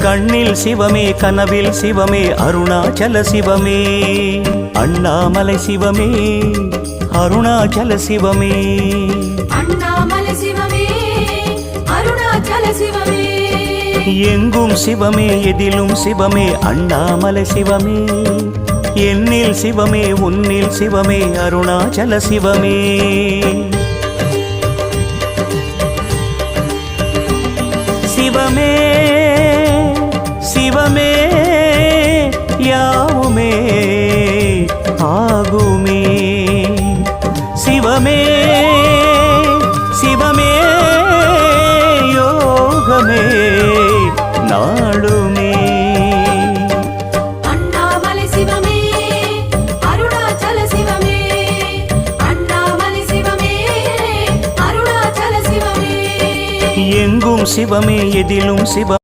கண்ணில் சிவமே கனவில் சிவமே அருணாச்சல சிவமே அண்ணாமலை சிவமே அருணாச்சல சிவமே அண்ணாமலை சிவமே அருணாச்சல சிவமே எங்கும் சிவமே எதிலும் சிவமே அண்ணாமலை சிவமே என்னில் சிவமே உன்னில் சிவமே அருணாச்சல சிவமே சிவமே சிவமே யாவுமே ஆகுமே சிவமே சிவமே யோகமே நாளுமே அண்ணாமலை சிவமே அருணாச்சல சிவமே அண்ணாமலை சிவமே அருணாச்சல சிவமே எங்கும் சிவமே எதிலும் சிவ